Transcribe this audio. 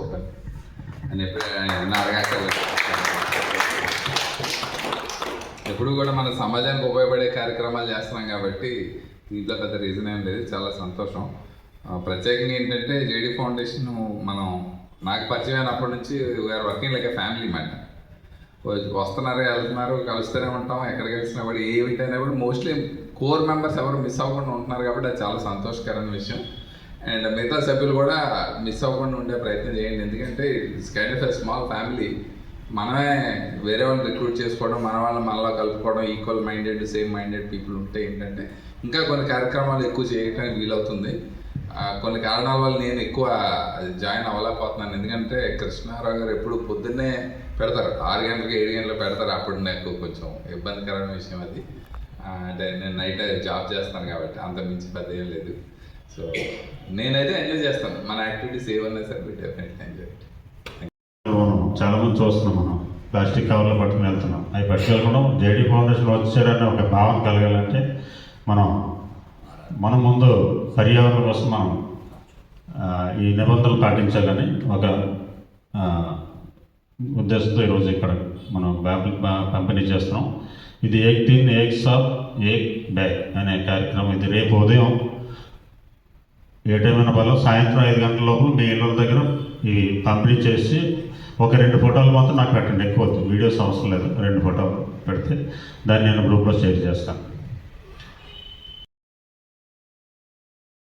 Open అని ఎప్పుడు కూడా మన సమాజానికి ఉపయోగపడే కార్యక్రమాలు చేస్తున్నాం కాబట్టి దీంట్లో పెద్ద రీజన్ ఏం లేదు. చాలా సంతోషం. ప్రత్యేకంగా ఏంటంటే జేడీ ఫౌండేషన్ నాకు పరిచయం అయినప్పటి నుంచి we are working like a family మాట. వస్తున్నారు, వెళ్తున్నారు, కలుస్తూనే ఉంటాం. ఎక్కడికి వెళ్తున్నా కూడా ఏ ఈవెంట్ అయినా కూడా మోస్ట్లీ కోర్ మెంబర్స్ ఎవరు మిస్ అవ్వకుండా ఉంటున్నారు కాబట్టి అది చాలా సంతోషకరమైన విషయం. అండ్ మిగతా సభ్యులు కూడా మిస్ అవ్వకుండా ఉండే ప్రయత్నం చేయండి. ఎందుకంటే it's kind of a small family. మనమే వేరే వాళ్ళని రిక్రూట్ చేసుకోవడం, మన వాళ్ళని మనలో కలుపుకోవడం, equal minded same minded people ఉంటే ఏంటంటే ఇంకా కొన్ని కార్యక్రమాలు ఎక్కువ చేయడానికి వీలవుతుంది. కొన్ని కారణాల వల్ల నేను ఎక్కువ జాయిన్ అవ్వలేకపోతున్నాను. ఎందుకంటే కృష్ణారావు గారు ఎప్పుడు పొద్దున్నే పెడతారు, 6 గంటలకు 7 గంటలకు పెడతారు. అప్పుడు నాకు కొంచెం ఇబ్బందికరమైన విషయం అది. అంటే నేను నైట్ జాబ్ చేస్తాను కాబట్టి అంత మించి పెద్ద ఏం లేదు. సో నేనైతే ఎంజాయ్ చేస్తాను. మన యాక్టివిటీస్ ఏమన్నా సరే డెఫినెట్లీ ఎంజాయ్. చాలా మంది చూస్తున్నాం, మనం ప్లాస్టిక్ కవర్లు పట్టుకుని వెళ్తున్నాం. అవి పట్టుకెళ్ళడం జేడీ ఫౌండేషన్ వచ్చారనే ఒక భావన కలగాలంటే మనం ముందు పర్యావరణం కోసం మనం ఈ నిబంధనలు పాటించాలని ఒక ఉద్దేశంతో ఈరోజు ఇక్కడ మనం బ్యాగులు పంపిణీ చేస్తున్నాం. ఇది ఏక్ దిన్ ఏక్ సాబ్ ఏక్ బ్యాగ్ అనే కార్యక్రమం. ఇది రేపు ఉదయం ఏ టైం వల్ల సాయంత్రం 5 గంటల లోపు మీ ఇళ్ళ దగ్గర ఈ పంపిణీ చేసి ఒక 2 ఫోటోలు మాత్రం నాకు పెట్టండి. ఎక్కువ వీడియోస్ అవసరం లేదు. 2 ఫోటోలు పెడితే దాన్ని నేను గ్రూప్లో షేర్ చేస్తాను.